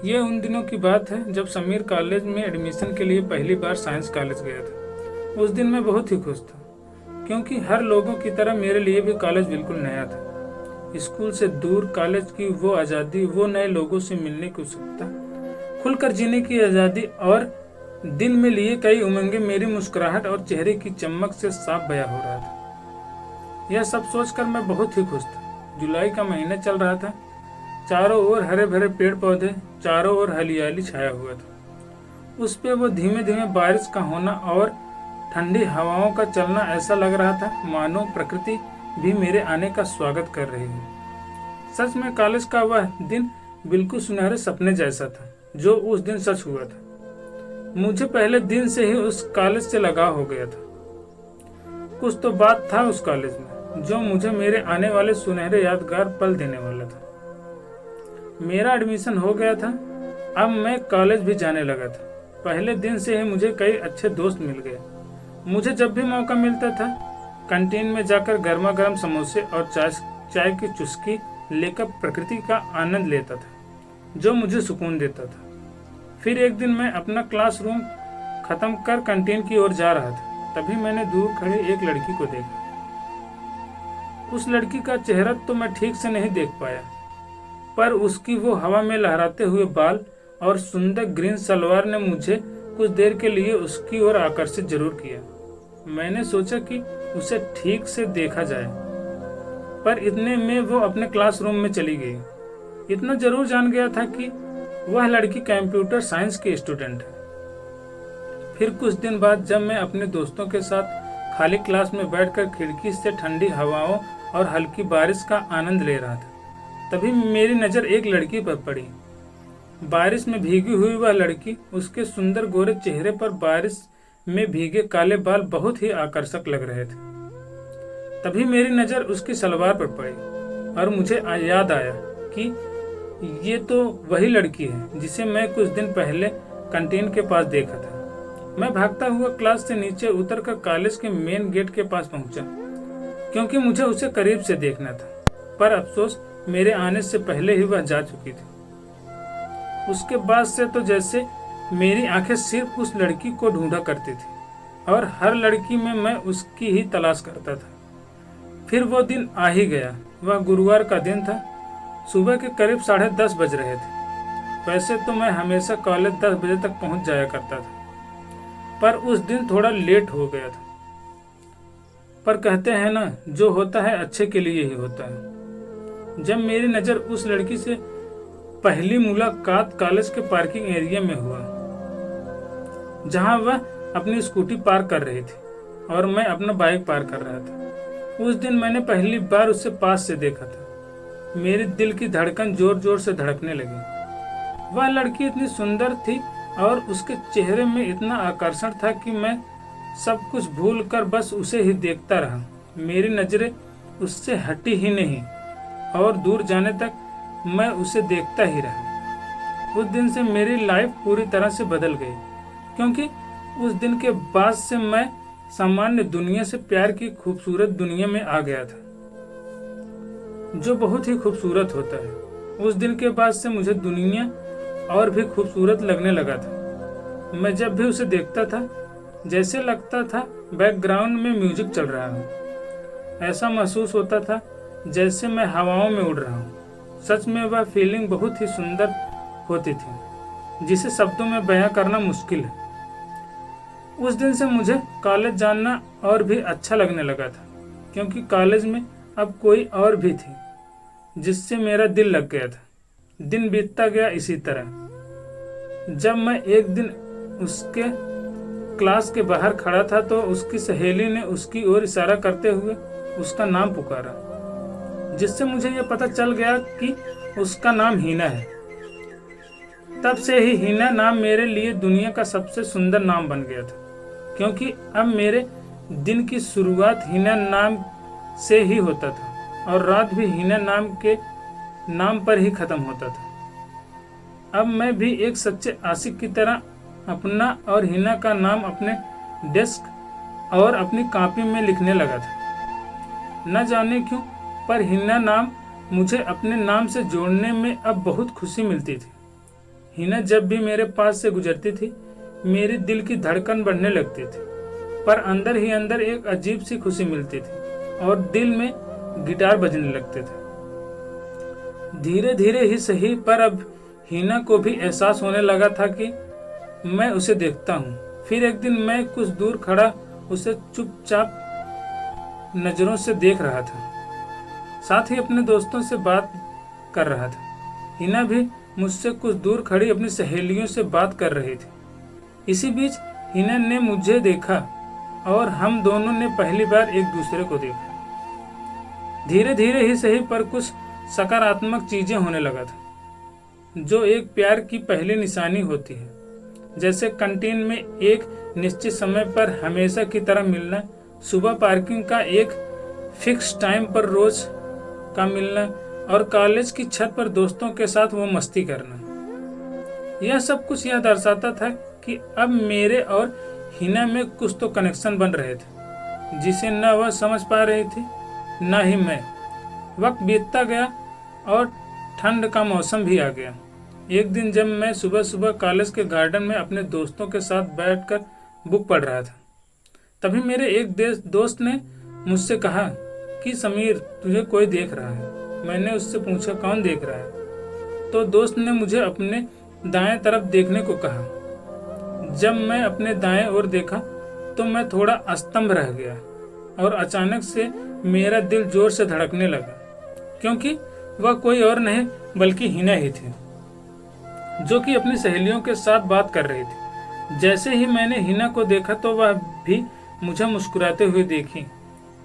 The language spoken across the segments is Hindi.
ये उन दिनों की बात है जब समीर कॉलेज में एडमिशन के लिए पहली बार साइंस कॉलेज गया था। उस दिन मैं बहुत ही खुश था, क्योंकि हर लोगों की तरह मेरे लिए भी कॉलेज बिल्कुल नया था। स्कूल से दूर कॉलेज की वो आज़ादी, वो नए लोगों से मिलने की उत्सुकता, खुलकर जीने की आज़ादी और दिल में लिए कई उमंगें मेरी मुस्कुराहट और चेहरे की चमक से साफ बयां हो रहा था। यह सब सोचकर मैं बहुत ही खुश था। जुलाई का महीना चल रहा था। चारों ओर हरे भरे पेड़ पौधे, चारों ओर हरियाली छाया हुआ था। उस पे वो धीमे धीमे बारिश का होना और ठंडी हवाओं का चलना ऐसा लग रहा था मानो प्रकृति भी मेरे आने का स्वागत कर रही है। सच में कॉलेज का वह दिन बिल्कुल सुनहरे सपने जैसा था जो उस दिन सच हुआ था। मुझे पहले दिन से ही उस कॉलेज से लगाव हो गया था। कुछ तो बात था उस कॉलेज में जो मुझे मेरे आने वाले सुनहरे यादगार पल देने वाला था। मेरा एडमिशन हो गया था। अब मैं कॉलेज भी जाने लगा था। पहले दिन से ही मुझे कई अच्छे दोस्त मिल गए। मुझे जब भी मौका मिलता था कैंटीन में जाकर गर्मा गर्म समोसे और चाय की चुस्की लेकर प्रकृति का आनंद लेता था, जो मुझे सुकून देता था। फिर एक दिन मैं अपना क्लासरूम खत्म कर कैंटीन की ओर जा रहा था। तभी मैंने दूर खड़ी एक लड़की को देखा। उस लड़की का चेहरा तो मैं ठीक से नहीं देख पाया, पर उसकी वो हवा में लहराते हुए बाल और सुंदर ग्रीन सलवार ने मुझे कुछ देर के लिए उसकी ओर आकर्षित जरूर किया। मैंने सोचा कि उसे ठीक से देखा जाए, पर इतने में वो अपने क्लासरूम में चली गई। इतना जरूर जान गया था कि वह लड़की कंप्यूटर साइंस की स्टूडेंट है। फिर कुछ दिन बाद जब मैं अपने दोस्तों के साथ खाली क्लास में बैठकर खिड़की से ठंडी हवाओं और हल्की बारिश का आनंद ले रहा था, तभी मेरी नज़र एक लड़की पर पड़ी। बारिश में भीगी हुई वह लड़की, उसके सुंदर गोरे चेहरे पर बारिश में भीगे काले बाल बहुत ही आकर्षक लग रहे थे। तभी मेरी नज़र उसकी सलवार पर पड़ी और मुझे याद आया कि ये तो वही लड़की है जिसे मैं कुछ दिन पहले कैंटीन के पास देखा था। मैं भागता हुआ क्लास से नीचे उतरकर कॉलेज के मेन गेट के पास पहुंचा, क्योंकि मुझे उसे करीब से देखना था। पर अफसोस, मेरे आने से पहले ही वह जा चुकी थी। उसके बाद से तो जैसे मेरी आंखें सिर्फ उस लड़की को ढूंढा करती थी और हर लड़की में मैं उसकी ही तलाश करता था। फिर वो दिन आ ही गया। वह गुरुवार का दिन था। सुबह के करीब 10:30 बज रहे थे। वैसे तो मैं हमेशा कॉलेज 10 बजे तक पहुंच जाया करता था, पर उस दिन थोड़ा लेट हो गया था। पर कहते हैं ना, जो होता है अच्छे के लिए ही होता है। जब मेरी नज़र उस लड़की से पहली मुलाकात कॉलेज के पार्किंग एरिया में हुआ, जहां वह अपनी स्कूटी पार्क कर रही थी और मैं अपना बाइक पार्क कर रहा था। उस दिन मैंने पहली बार उसे पास से देखा था। मेरे दिल की धड़कन जोर जोर से धड़कने लगी। वह लड़की इतनी सुंदर थी और उसके चेहरे में इतना आकर्षण था कि मैं सब कुछ भूलकर बस उसे ही देखता रहा। मेरी नजरें उससे हटी ही नहीं और दूर जाने तक मैं उसे देखता ही रहा। उस दिन से मेरी लाइफ पूरी तरह से बदल गई, क्योंकि उस दिन के बाद से मैं सामान्य दुनिया से प्यार की खूबसूरत दुनिया में आ गया था, जो बहुत ही खूबसूरत होता है। उस दिन के बाद से मुझे दुनिया और भी खूबसूरत लगने लगा था। मैं जब भी उसे देखता था, जैसे लगता था बैकग्राउंड में म्यूजिक चल रहा हो। ऐसा महसूस होता था जैसे मैं हवाओं में उड़ रहा हूँ। सच में वह फीलिंग बहुत ही सुंदर होती थी, जिसे शब्दों में बयां करना मुश्किल है। उस दिन से मुझे कॉलेज जाना और भी अच्छा लगने लगा था, क्योंकि कॉलेज में अब कोई और भी थी जिससे मेरा दिल लग गया था। दिन बीतता गया इसी तरह। जब मैं एक दिन उसके क्लास के बाहर खड़ा था तो उसकी सहेली ने उसकी ओर इशारा करते हुए उसका नाम पुकारा, जिससे मुझे यह पता चल गया कि उसका नाम हिना है। तब से ही हिना नाम मेरे लिए दुनिया का सबसे सुंदर नाम बन गया था, क्योंकि अब मेरे दिन की शुरुआत हिना नाम से ही होता था और रात भी हिना नाम के नाम पर ही खत्म होता था। अब मैं भी एक सच्चे आशिक की तरह अपना और हिना का नाम अपने डेस्क और अपनी कॉपी में लिखने लगा था। न जाने क्यों, पर हिना नाम मुझे अपने नाम से जोड़ने में अब बहुत खुशी मिलती थी। हिना जब भी मेरे पास से गुजरती थी मेरी दिल की धड़कन बढ़ने लगती थी, पर अंदर ही अंदर एक अजीब सी खुशी मिलती थी और दिल में गिटार बजने लगते थे। धीरे धीरे ही सही, पर अब हिना को भी एहसास होने लगा था कि मैं उसे देखता हूँ। फिर एक दिन मैं कुछ दूर खड़ा उसे चुपचाप नजरों से देख रहा था, साथ ही अपने दोस्तों से बात कर रहा था। हिना भी मुझसे कुछ दूर खड़ी अपनी सहेलियों से बात कर रही थी। इसी बीच हिना ने मुझे देखा और हम दोनों ने पहली बार एक दूसरे को देखा। धीरे धीरे ही सही, पर कुछ सकारात्मक चीजें होने लगा था, जो एक प्यार की पहली निशानी होती है। जैसे कैंटीन में एक निश्चित समय पर हमेशा की तरह मिलना, सुबह पार्किंग का एक फिक्स टाइम पर रोज का मिलना और कॉलेज की छत पर दोस्तों के साथ वो मस्ती करना। यह सब कुछ यह दर्शाता था कि अब मेरे और हिना में कुछ तो कनेक्शन बन रहे थे, जिसे न वह समझ पा रही थी न ही मैं। वक्त बीतता गया और ठंड का मौसम भी आ गया। एक दिन जब मैं सुबह सुबह कॉलेज के गार्डन में अपने दोस्तों के साथ बैठकर बुक पढ़ रहा था, तभी मेरे एक दोस्त ने मुझसे कहा कि समीर, तुझे कोई देख रहा है। मैंने उससे पूछा, कौन देख रहा है? तो दोस्त ने मुझे अपने दाएं तरफ देखने को कहा। जब मैं अपने दाएं ओर देखा तो मैं थोड़ा अस्तंभ रह गया और अचानक से मेरा दिल जोर से धड़कने लगा, क्योंकि वह कोई और नहीं बल्कि हिना ही थी, जो कि अपनी सहेलियों के साथ बात कर रही थी। जैसे ही मैंने हिना को देखा तो वह भी मुझे मुस्कुराते हुए देखी।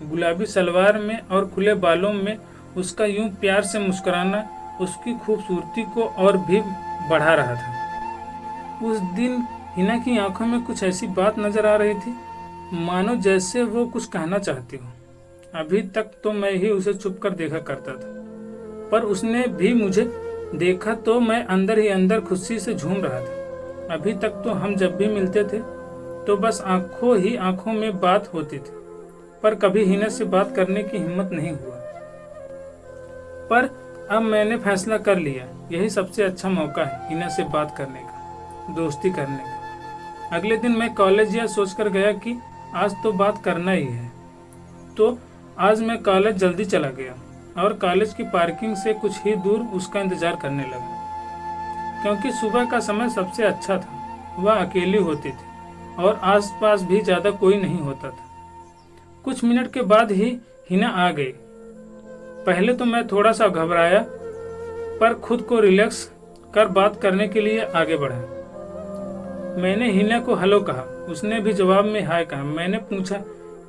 गुलाबी सलवार में और खुले बालों में उसका यूं प्यार से मुस्कुराना उसकी खूबसूरती को और भी बढ़ा रहा था। उस दिन हिना की आंखों में कुछ ऐसी बात नजर आ रही थी, मानो जैसे वो कुछ कहना चाहती हो। अभी तक तो मैं ही उसे चुप कर देखा करता था, पर उसने भी मुझे देखा तो मैं अंदर ही अंदर खुशी से झूम रहा था। अभी तक तो हम जब भी मिलते थे तो बस आंखों ही आंखों में बात होती थी, पर कभी हिना से बात करने की हिम्मत नहीं हुआ। पर अब मैंने फैसला कर लिया, यही सबसे अच्छा मौका है हिना से बात करने का, दोस्ती करने का। अगले दिन मैं कॉलेज यह सोचकर गया कि आज तो बात करना ही है। तो आज मैं कॉलेज जल्दी चला गया और कॉलेज की पार्किंग से कुछ ही दूर उसका इंतजार करने लगा, क्योंकि सुबह का समय सबसे अच्छा था। वह अकेली होती थी और आसपास भी ज्यादा कोई नहीं होता था। कुछ मिनट के बाद ही हिना आ गई। पहले तो मैं थोड़ा सा घबराया, पर खुद को रिलैक्स कर बात करने के लिए आगे बढ़ा। मैंने हिना को हेलो कहा, उसने भी जवाब में हाय कहा। मैंने पूछा,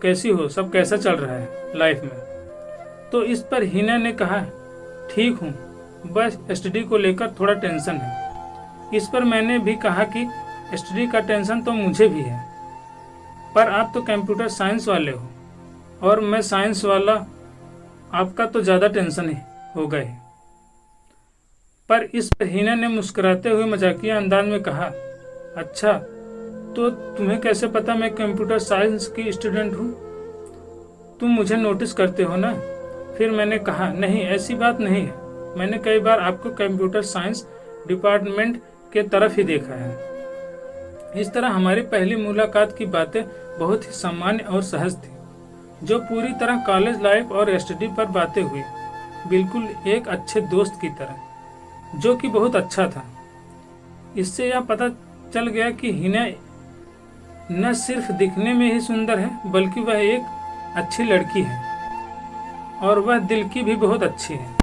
कैसी हो, सब कैसा चल रहा है लाइफ में? तो इस पर हिना ने कहा, ठीक हूँ, बस स्टडी को लेकर थोड़ा टेंशन है। इस पर मैंने भी कहा कि स्टडी का टेंशन तो मुझे भी है, पर आप तो कंप्यूटर साइंस वाले हो और मैं साइंस वाला, आपका तो ज़्यादा टेंशन ही होगा ही। पर इस पर हिना ने मुस्कुराते हुए मजाकिया अंदाज में कहा, अच्छा, तो तुम्हें कैसे पता मैं कंप्यूटर साइंस की स्टूडेंट हूँ? तुम मुझे नोटिस करते हो ना? फिर मैंने कहा, नहीं, ऐसी बात नहीं है, मैंने कई बार आपको कंप्यूटर साइंस डिपार्टमेंट के तरफ ही देखा है। इस तरह हमारी पहली मुलाकात की बातें बहुत ही सामान्य और सहज थी, जो पूरी तरह कॉलेज लाइफ और स्टडी पर बातें हुई, बिल्कुल एक अच्छे दोस्त की तरह, जो कि बहुत अच्छा था। इससे यह पता चल गया कि हिना न सिर्फ दिखने में ही सुंदर है, बल्कि वह एक अच्छी लड़की है और वह दिल की भी बहुत अच्छी है।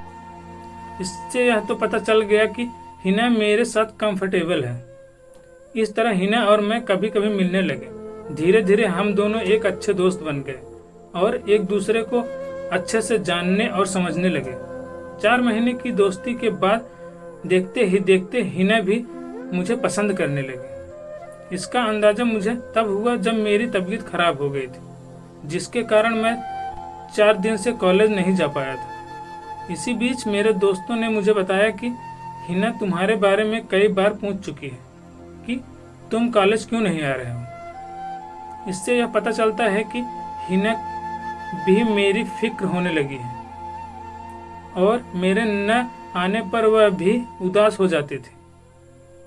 इससे यह तो पता चल गया कि हिना मेरे साथ कंफर्टेबल है। इस तरह हिना और मैं कभी कभी मिलने लगे। धीरे धीरे हम दोनों एक अच्छे दोस्त बन गए और एक दूसरे को अच्छे से जानने और समझने लगे। 4 महीने की दोस्ती के बाद देखते ही देखते हिना भी मुझे पसंद करने लगी। इसका अंदाजा मुझे तब हुआ जब मेरी तबीयत खराब हो गई थी, जिसके कारण मैं 4 दिन से कॉलेज नहीं जा पाया था। इसी बीच मेरे दोस्तों ने मुझे बताया कि हिना तुम्हारे बारे में कई बार पूछ चुकी है कि तुम कॉलेज क्यों नहीं आ रहे हो। इससे यह पता चलता है कि हिना भी मेरी फिक्र होने लगी है और मेरे न आने पर वह भी उदास हो जाती थी।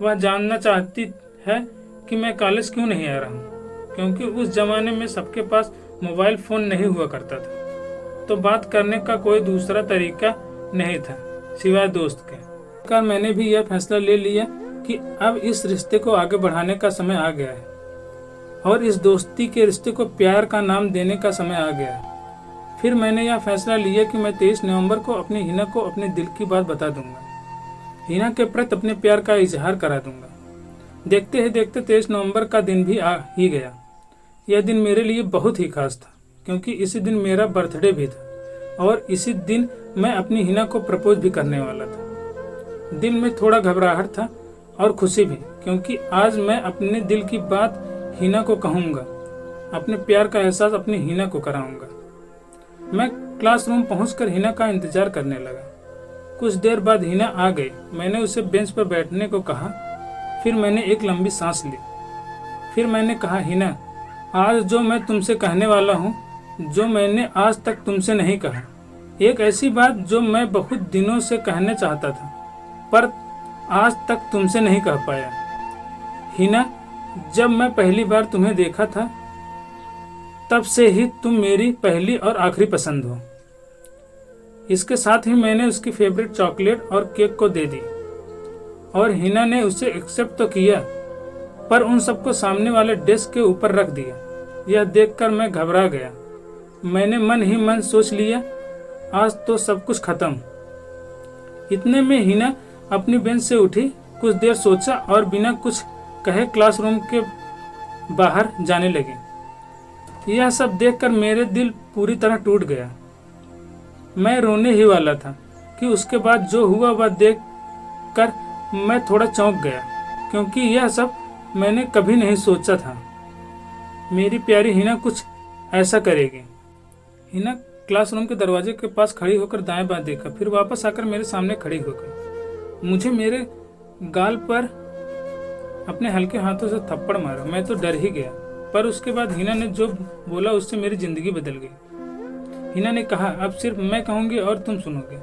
वह जानना चाहती है कि मैं कॉलेज क्यों नहीं आ रहा हूँ, क्योंकि उस जमाने में सबके पास मोबाइल फ़ोन नहीं हुआ करता था, तो बात करने का कोई दूसरा तरीका नहीं था सिवाय दोस्त के। मैंने भी यह फैसला ले लिया कि अब इस रिश्ते को आगे बढ़ाने का समय आ गया है और इस दोस्ती के रिश्ते को प्यार का नाम देने का समय आ गया है। फिर मैंने यह फैसला लिया कि मैं 23 नवंबर को अपनी हिना को अपने दिल की बात बता दूंगा, हिना के प्रति अपने प्यार का इजहार करा दूंगा। देखते ही देखते 23 नवंबर का दिन भी आ ही गया। यह दिन मेरे लिए बहुत ही खास था, क्योंकि इसी दिन मेरा बर्थडे भी था और इसी दिन मैं अपनी हिना को प्रपोज भी करने वाला था। दिल में थोड़ा घबराहट था और खुशी भी, क्योंकि आज मैं अपने दिल की बात हिना को कहूँगा, अपने प्यार का एहसास अपनी हिना को कराऊंगा। मैं क्लासरूम पहुंचकर हिना का इंतजार करने लगा। कुछ देर बाद हिना आ गई। मैंने उसे बेंच पर बैठने को कहा। फिर मैंने एक लंबी सांस ली। फिर मैंने कहा, हिना, आज जो मैं तुमसे कहने वाला हूँ, जो मैंने आज तक तुमसे नहीं कहा, एक ऐसी बात जो मैं बहुत दिनों से कहना चाहता था पर आज तक तुमसे नहीं कह पाया। हिना, जब मैं पहली बार तुम्हें देखा था तब से ही तुम मेरी पहली और आखिरी पसंद हो। इसके साथ ही मैंने उसकी फेवरेट चॉकलेट और केक को दे दी और हिना ने उसे एक्सेप्ट तो किया, पर उन सबको सामने वाले डेस्क के ऊपर रख दिया। यह देखकर मैं घबरा गया। मैंने मन ही मन सोच लिया, आज तो सब कुछ खत्म। इतने में हिना अपनी बेंच से उठी, कुछ देर सोचा और बिना कुछ कहे क्लासरूम के बाहर जाने लगी। यह सब देखकर मेरे दिल पूरी तरह टूट गया। मैं रोने ही वाला था कि उसके बाद जो हुआ वह देख कर मैं थोड़ा चौंक गया, क्योंकि यह सब मैंने कभी नहीं सोचा था। मेरी प्यारी हिना कुछ ऐसा करेगी। हिना क्लासरूम के दरवाजे के पास खड़ी होकर दाएं बाएं देखा, फिर वापस आकर मेरे सामने खड़ी हो गई। मुझे मेरे गाल पर अपने हल्के हाथों से थप्पड़ मारा। मैं तो डर ही गया, पर उसके बाद हिना ने जो बोला उससे मेरी जिंदगी बदल गई। हिना ने कहा, अब सिर्फ मैं कहूँगी और तुम सुनोगे।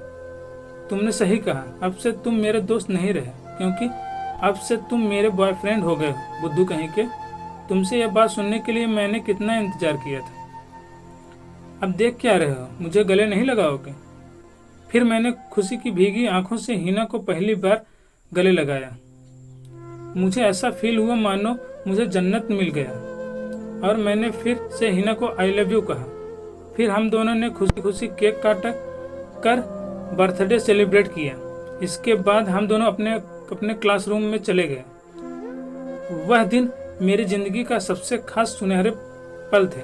तुमने सही कहा, अब से तुम मेरे दोस्त नहीं रहे, क्योंकि अब से तुम मेरे बॉयफ्रेंड हो गए हो, बुद्धू कहीं के। तुमसे यह बात सुनने के लिए मैंने कितना इंतजार किया था। अब देख क्या रहे हो, मुझे गले नहीं लगाओगे? फिर मैंने खुशी की भीगी आंखों से हिना को पहली बार गले लगाया। मुझे ऐसा फील हुआ मानो मुझे जन्नत मिल गया और मैंने फिर से हिना को आई लव यू कहा। फिर हम दोनों ने खुशी खुशी केक काट कर बर्थडे सेलिब्रेट किया। इसके बाद हम दोनों अपने क्लासरूम में चले गए। वह दिन मेरी जिंदगी का सबसे खास सुनहरे पल थे,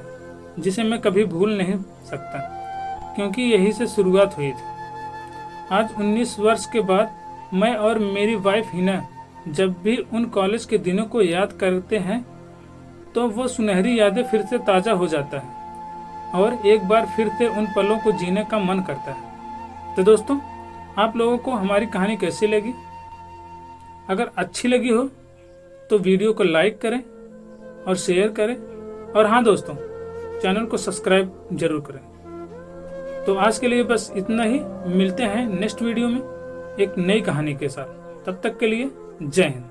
जिसे मैं कभी भूल नहीं सकता, क्योंकि यही से शुरुआत हुई थी। आज 19 वर्ष के बाद मैं और मेरी वाइफ हिना जब भी उन कॉलेज के दिनों को याद करते हैं तो वो सुनहरी यादें फिर से ताज़ा हो जाता है और एक बार फिर से उन पलों को जीने का मन करता है। तो दोस्तों, आप लोगों को हमारी कहानी कैसी लगी? अगर अच्छी लगी हो तो वीडियो को लाइक करें और शेयर करें, और हाँ दोस्तों, चैनल को सब्सक्राइब जरूर करें। तो आज के लिए बस इतना ही। मिलते हैं नेक्स्ट वीडियो में एक नई कहानी के साथ। तब तक के लिए जय हिंद।